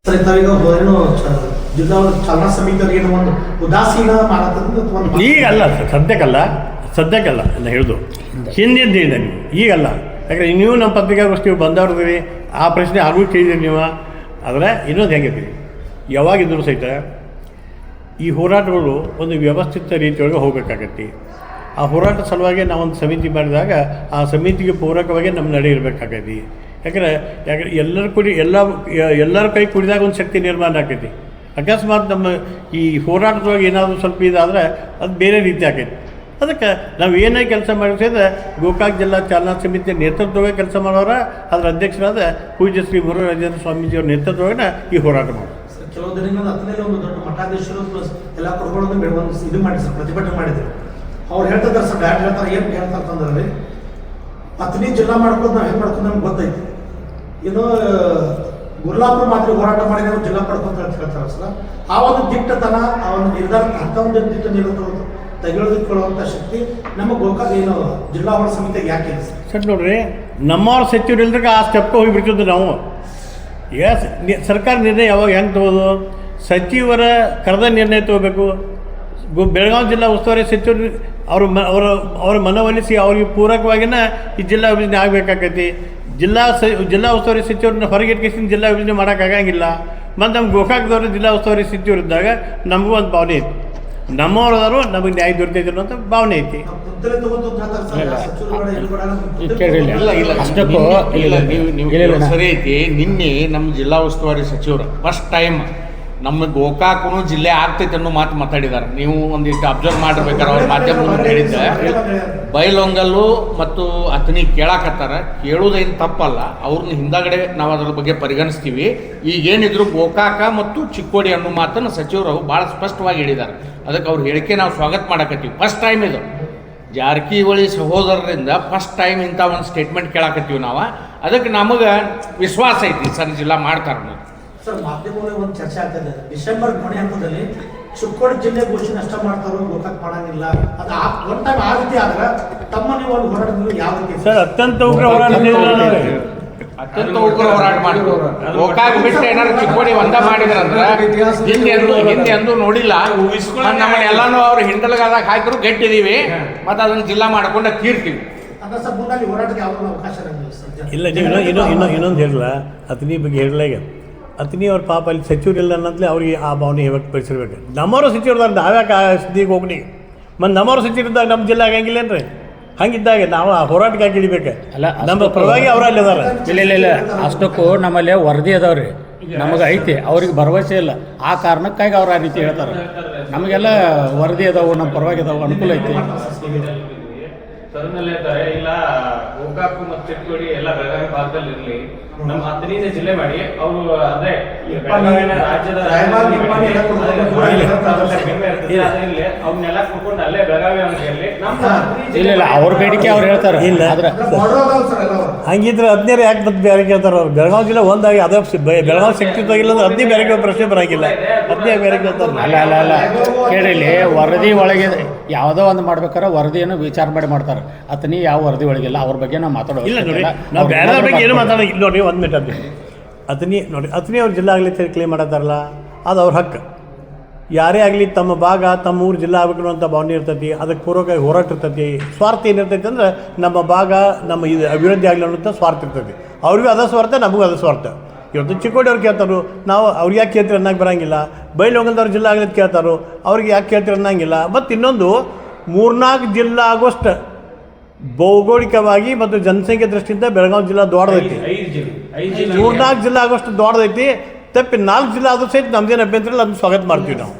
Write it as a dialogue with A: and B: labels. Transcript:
A: ಜಿಲ್ಲಾ ಚಾಲನಾ ಸಮಿತಿಯವರಿಗೆ ಒಂದು ಉದಾಸೀನ ಮಾಡತ್ತಂದ್ರೆ
B: ಈಗಲ್ಲ ಸದ್ಯಕ್ಕಲ್ಲ ಅಂತ ಹೇಳೋದು ಹಿಂದಿನ ಈಗಲ್ಲ. ಯಾಕಂದರೆ ನೀವು ನಮ್ಮ ಪತ್ರಿಕಾಗೋಷ್ಠಿ ಬಂದವ್ರದ್ರಿ ಆ ಪ್ರಶ್ನೆ ಹಾಗೂ ಕೇಳಿದ್ರಿ ನೀವು. ಆದರೆ ಇನ್ನೊಂದು ಹೆಂಗಿದ್ರಿ ಯಾವಾಗಿದ್ದರೂ ಸಹಿತ ಈ ಹೋರಾಟಗಳು ಒಂದು ವ್ಯವಸ್ಥಿತ ರೀತಿಯೊಳಗೆ ಹೋಗಬೇಕಾಗತ್ತೆ. ಆ ಹೋರಾಟ ಸಲುವಾಗಿ ನಾವೊಂದು ಸಮಿತಿ ಮಾಡಿದಾಗ ಆ ಸಮಿತಿಗೆ ಪೂರಕವಾಗಿ ನಮ್ಮ ನಡೆ ಇರಬೇಕಾಗೈತಿ. ಯಾಕಂದರೆ ಎಲ್ಲರ ಕೈ ಕುಡಿದಾಗ ಒಂದು ಶಕ್ತಿ ನಿರ್ಮಾಣ ಆಕೈತಿ. ಅಕಸ್ಮಾತ್ ನಮ್ಮ ಈ ಹೋರಾಟದೊಳಗೆ ಏನಾದರೂ ಸ್ವಲ್ಪ ಇದಾದರೆ ಅದು ಬೇರೆ ರೀತಿ ಆಕೈತಿ. ಅದಕ್ಕೆ ನಾವು ಏನೇ ಕೆಲಸ ಮಾಡಿದ್ರೆ ಗೋಕಾಕ್ ಜಿಲ್ಲಾ ಚಾಲನಾ ಸಮಿತಿಯ ನೇತೃತ್ವವಾಗಿ ಕೆಲಸ ಮಾಡೋರ ಅದರ ಅಧ್ಯಕ್ಷರಾದ ಪೂಜ್ಯ ಶ್ರೀ ಮುರುಘರಾಜೇಂದ್ರ ಸ್ವಾಮೀಜಿಯವರ ನೇತೃತ್ವವಾಗಿ ಈ ಹೋರಾಟ ಮಾಡೋದು.
A: ಕೆಲವು ದಿನಗಳ ಹತ್ತನೇ ಒಂದು ದೊಡ್ಡ ಮಠಾಧೀಶರು ಪ್ಲಸ್ ಎಲ್ಲ ಕೊಡ್ಕೊಳ್ಳೋದು ಇದು ಮಾಡಿ ಸರ್ ಪ್ರತಿಭಟನೆ ಮಾಡಿದ್ರು. ಅವ್ರು ಹೇಳ್ತಿದ್ದಾರೆ ಸರ್ ಡೈರೆಕ್ಟ್ ಹೇಳ್ತಾರೆ ಏನು ಹೇಳ್ತಾರೆ ಅಂತಂದ್ರೆ ಹತ್ತನೇ ಜಿಲ್ಲಾ ಮಾಡ್ಕೊಂಡು ನಾವು ಹೆಂಗೆ ಮಾಡ್ಕೊಂಡು ನಮ್ಗೆ ಗೊತ್ತೈತಿ. ಏನು ಗುರ್ಲಾಪುರ ಮಾತ್ರ ಹೋರಾಟ ಮಾಡಿ ನಾವು ಜಿಲ್ಲಾ ಪಡ್ಕೊಂತ ಹೇಳ್ತಾರೆ ಸರ್. ಆ ಒಂದು ದಿಟ್ಟತನ ಆ ಒಂದು ನಿರ್ಧಾರ ಅಂಥ ಒಂದು ದಿಟ್ಟ ನಿರ್ಧಾರ ತೆಗೆದುಕೊಳ್ಳುವಂಥ ಶಕ್ತಿ ನಮ್ಮ ಗೋಕಾಕ್ ಏನು ಜಿಲ್ಲಾ ಆಡಳಿತ ಸಮಿತಿಗೆ ಯಾಕೆ
B: ಸರ್? ನೋಡ್ರಿ ನಮ್ಮವ್ರ ಸಚಿವರು ಇಲ್ದಾಗ ಆ ಸ್ಟೆಪ್ಗೆ ಹೋಗಿಬಿಡ್ತಿದ್ದು ನಾವು. ಈಗ ಸರ್ಕಾರ ನಿರ್ಣಯ ಯಾವಾಗ ಹೆಂಗೆ ತಗೋದು? ಸಚಿವರ ಕರೆದ ನಿರ್ಣಯ ತಗೋಬೇಕು. ಬೆಳಗಾವಿ ಜಿಲ್ಲಾ ಉಸ್ತುವಾರಿ ಸಚಿವರು ಅವರ ಮನವೊಲಿಸಿ ಅವ್ರಿಗೆ ಪೂರಕವಾಗಿನ ಈ ಜಿಲ್ಲಾ ವಿಭಜನೆ ಆಗಬೇಕಾಗೈತಿ. ಜಿಲ್ಲಾ ಉಸ್ತುವಾರಿ ಸಚಿವರನ್ನ ಹೊರಗಿಟ್ಕಿಸಿದ ಜಿಲ್ಲಾ ವಿಭಜನೆ ಮಾಡೋಕ್ಕಾಗಂಗಿಲ್ಲ. ಮತ್ತು ನಮ್ಮ ಗೋಕಾಕ್ದವರು ಜಿಲ್ಲಾ ಉಸ್ತುವಾರಿ ಸಚಿವರು ಇದ್ದಾಗ ನಮಗೂ ಒಂದು ಭಾವನೆ ಐತಿ, ನಮ್ಮವ್ರದಾರು ನಮಗೆ ನ್ಯಾಯ ದೊರೆತೈತಿ ಅನ್ನೋಂಥ ಭಾವನೆ ಐತಿ.
C: ಅಷ್ಟಕ್ಕೂ ಸರಿ ಐತಿ. ನಿನ್ನೆ ನಮ್ಮ ಜಿಲ್ಲಾ ಉಸ್ತುವಾರಿ ಸಚಿವರು ಫಸ್ಟ್ ಟೈಮ್ ನಮ್ಮ ಗೋಕಾಕನು ಜಿಲ್ಲೆ ಆಗ್ತೈತೆ ಅನ್ನೋ ಮಾತು ಮಾತಾಡಿದ್ದಾರೆ. ನೀವು ಒಂದಿಷ್ಟು ಅಬ್ಸರ್ವ್ ಮಾಡಿರ್ಬೇಕಾರೆ ಅವ್ರ ಮಾಧ್ಯಮದಲ್ಲಿ ಹೇಳಿದ್ದೆ. ಬೈಲೊಂಗಲ್ಲು ಮತ್ತು ಅತನಿ ಕೇಳಾಕತ್ತಾರ, ಕೇಳೋದೇನು ತಪ್ಪಲ್ಲ. ಅವ್ರನ್ನ ಹಿಂದಾಗಡೆ ನಾವು ಅದ್ರ ಬಗ್ಗೆ ಪರಿಗಣಿಸ್ತೀವಿ. ಈಗೇನಿದ್ರು ಗೋಕಾಕ ಮತ್ತು ಚಿಕ್ಕೋಡಿ ಅನ್ನೋ ಮಾತನ್ನು ಸಚಿವರು ಭಾಳ ಸ್ಪಷ್ಟವಾಗಿ ಹೇಳಿದ್ದಾರೆ. ಅದಕ್ಕೆ ಅವ್ರ ಹೇಳಿಕೆ ನಾವು ಸ್ವಾಗತ ಮಾಡಕತ್ತೀವಿ. ಫಸ್ಟ್ ಟೈಮ್ ಇದು ಜಾರಕಿಹೊಳಿ ಸಹೋದರರಿಂದ ಫಸ್ಟ್ ಟೈಮ್ ಇಂಥ ಒಂದು ಸ್ಟೇಟ್ಮೆಂಟ್ ಕೇಳಾಕತ್ತೀವಿ ನಾವು. ಅದಕ್ಕೆ ನಮಗೆ ವಿಶ್ವಾಸ ಐತಿ ಸರ್ ಜಿಲ್ಲಾ ಮಾಡ್ತಾರೆ.
A: ಸರ್, ಮಾಧ್ಯಮದಲ್ಲಿ ಒಂದು ಚರ್ಚೆ ಆಗ್ತದೆ, ಡಿಸೆಂಬರ್ ಕೊನೆ ಹಂತದಲ್ಲಿ ಚಿಕ್ಕೋಡಿ ಜಿಲ್ಲೆ ಘೋಷಣೆ ಅಷ್ಟ ಮಾಡ್ತಾರೋ ಗೋಕಾಕ್ ಮಾಡಂಗಿಲ್ಲ. ಅದು ಒನ್ ಟೈಮ್ ಆ ರೀತಿ ಆದ್ರೆ ತಮ್ಮ ನೀವು ಒಂದು ಹೋರಾಟದಲ್ಲಿ ಯಾವ ರೀತಿ
B: ಸರ್? ಅತ್ಯಂತ ಉಗ್ರ ಹೋರಾಟ
C: ಮಾಡಿದ್ರು. ಗೋಕಾಕ್ ಬಿಟ್ಟು ಏನಾದ್ರು ಚಿಕ್ಕೋಡಿ ಒಂದ ಮಾಡಿದ್ರಂದ್ರೆ ಹಿಂದೆ ಅಂದು ನೋಡಿಲ್ಲ. ನಮ್ಮನ್ನ ಎಲ್ಲಾನು ಅವ್ರು ಹಿಂಡಲ್ಗಾದಾಗ ಹಾಕಿದ್ರು ಗಟ್ಟಿದೀವಿ ಮತ್ತು ಅದನ್ನ ಜಿಲ್ಲಾ ಮಾಡ್ಕೊಂಡ ತೀರ್ತೀವಿ.
A: ಹೋರಾಟಕ್ಕೆ ಯಾವ ಅವಕಾಶ
B: ಇಲ್ಲ. ನೀವು ಇನ್ನೊಂದು ಹೇಳಿಲ್ಲ, ಅತನಿ ಬಗ್ಗೆ ಹೇಳಿಲ್ಲ. ಈಗ ಅತನಿ ಅವ್ರ ಪಾಪ ಅಲ್ಲಿ ಸಚಿವರಿಲ್ಲ ಅನ್ನೋದ್ಲೆ ಅವ್ರಿಗೆ ಆ ಭಾವನೆ ವ್ಯಕ್ತಪಡಿಸಿರ್ಬೇಕು. ನಮ್ಮವ್ರ ಸಚಿವರದಾಗ ನಾವ್ಯಾಕೆ ಆ ಸ್ಥಿತಿಗೆ ಹೋಗ್ನಿ? ಮತ್ತು ನಮ್ಮವ್ರ ಸಚಿವರಿದ್ದಾಗ ನಮ್ಮ ಜಿಲ್ಲೆ ಆಗಂಗಿಲ್ಲೇನ್ರಿ? ಹಂಗಿದ್ದಾಗ ನಾವು ಆ ಹೋರಾಟಕ್ಕೆ ಹಿಡಿಬೇಕು.
D: ಅಲ್ಲ,
B: ನಮ್ಮ ಪರವಾಗಿ ಅವರ ಅಲ್ಲಿ ಅದಾರ.
D: ಇಲ್ಲ ಅಷ್ಟಕ್ಕೂ ನಮ್ಮಲ್ಲಿ ವರದಿ ಅದಾವ್ರಿ, ನಮಗೆ ಐತಿ, ಅವ್ರಿಗೆ ಭರವಸೆ ಇಲ್ಲ. ಆ ಕಾರಣಕ್ಕಾಗಿ ಅವ್ರು ಆ ರೀತಿ ಹೇಳ್ತಾರೆ. ನಮಗೆಲ್ಲ ವರದಿ ಅದಾವು, ನಮ್ಮ ಪರವಾಗಿ ಅದಾವು, ಅನುಕೂಲ ಐತಿ.
E: ಸದನಲ್ಲೇ ಇದ್ದಾರೆ. ಇಲ್ಲ ಗೋಕಾಕ್ ಮತ್ತು ಚಿಕ್ಕೋಡಿ ಎಲ್ಲ ಬೆಳಗಾವಿ ಭಾಗದಲ್ಲಿ ಇರಲಿ, ನಮ್ಮ ಹತ್ತನೇ ಜಿಲ್ಲೆ ಮಾಡಿ ಅವರು ಅಂದ್ರೆ ರಾಜ್ಯದ ಅವನ್ನೆಲ್ಲ ಕುತ್ಕೊಂಡು ಅಲ್ಲೇ ಬೆಳಗಾವಿ
D: ಇಲ್ಲ ಅವ್ರ ಬೇಡಿಕೆ ಅವ್ರು ಹೇಳ್ತಾರೆ.
B: ಇಲ್ಲ ಹಂಗಿದ್ರೆ ಹದಿನೇರು ಯಾಕೆ ಮತ್ತೆ ಬೇರೆ ಕೇಳ್ತಾರೆ ಅವ್ರು? ಬೆಳಗಾವಿ ಜಿಲ್ಲೆ ಒಂದಾಗಿ ಅದೇ ಬೆಳಗಾವಿ ಶಕ್ತಿತ್ವಾಗಿಲ್ಲ ಅಂದ್ರೆ ಹದಿನೇ ಬೇರೆ ಪ್ರಶ್ನೆ ಬರಂಗಿಲ್ಲ. ಹದಿನೇ ಬೇರೆ ಕೇಳ್ತಾರೆ.
D: ಅಲ್ಲ ಕೇಳಿಲ್ಲಿ ವರದಿ ಒಳಗೆ ಯಾವುದೋ ಒಂದು ಮಾಡ್ಬೇಕಾದ್ರೆ ವರದಿಯನ್ನು ವಿಚಾರ ಮಾಡ್ತಾರೆ. ಅತನಿ ಯಾವ ವರದಿ ಒಳಗಿಲ್ಲ, ಅವ್ರ ಬಗ್ಗೆ ನಾವು ಮಾತಾಡೋದು
B: ಇಲ್ಲ. ನೋಡಿ, ನಾವು ಬೇರೆ ಬಗ್ಗೆ ಏನು ಮಾತಾಡೋದು ನೋಡಿ. ಒಂದು ಮಿನಿಟ್ ಅದು ಅತನಿ ನೋಡಿ, ಅತನಿ ಅವ್ರ ಜಿಲ್ಲಾ ಆಗಲಿ ಕ್ಲೇಮ್ ಮಾಡತ್ತಾರಲ್ಲ, ಅದು ಅವ್ರ ಹಕ್ಕು. ಯಾರೇ ಆಗಲಿ ತಮ್ಮ ಭಾಗ ತಮ್ಮ ಊರು ಜಿಲ್ಲಾ ಆಗಬೇಕು ಅಂತ ಭಾವನೆ ಇರ್ತೈತಿ. ಅದಕ್ಕೆ ಪೂರ್ವಕವಾಗಿ ಹೋರಾಟ ಇರ್ತೈತಿ. ಸ್ವಾರ್ಥ ಏನಿರ್ತೈತಿ ಅಂದ್ರೆ ನಮ್ಮ ಭಾಗ ನಮ್ಮ ಇದು ಅಭಿವೃದ್ಧಿ ಆಗಲಿ ಅನ್ನೋಂಥ ಸ್ವಾರ್ಥ ಇರ್ತೈತಿ. ಅವ್ರಿಗೂ ಅದ ಸ್ವಾರ್ಥ, ನಮಗೂ ಅದ ಸ್ವಾರ್ಥ. ಇವತ್ತು ಚಿಕ್ಕೋಡಿ ಅವ್ರು ಕೇಳ್ತಾರೋ, ನಾವು ಅವ್ರಿಗೆ ಯಾಕೆ ಕೇಳ್ತೀರಿ ಅನ್ನಕ್ಕೆ ಬರೋಂಗಿಲ್ಲ. ಬೈಲೊಂಗಲ್ದವ್ರು ಜಿಲ್ಲಾ ಆಗಲಿ ಕೇಳ್ತಾರೋ, ಅವ್ರಿಗೆ ಯಾಕೆ ಕೇಳ್ತೀರಿ ಅನ್ನಂಗಿಲ್ಲ. ಮತ್ತು ಇನ್ನೊಂದು 3-4 ಜಿಲ್ಲಾ ಆಗೋಷ್ಟು ಭೌಗೋಳಿಕವಾಗಿ ಮತ್ತು ಜನಸಂಖ್ಯೆ ದೃಷ್ಟಿಯಿಂದ ಬೆಳಗಾವಿ ಜಿಲ್ಲಾ ದೊಡ್ಡದೈತಿ. 3-4 ಜಿಲ್ಲಾ ಆಗೋಷ್ಟು ದೊಡ್ಡದೈತಿ. ತಪ್ಪಿ 4 ಜಿಲ್ಲಾ ಆದ್ರೂ ಸಹಿತ ನಮ್ದೇನು ಅಭ್ಯಂತರ ಇಲ್ಲ, ಅದನ್ನು ಸ್ವಾಗತ ಮಾಡ್ತೀವಿ ನಾವು.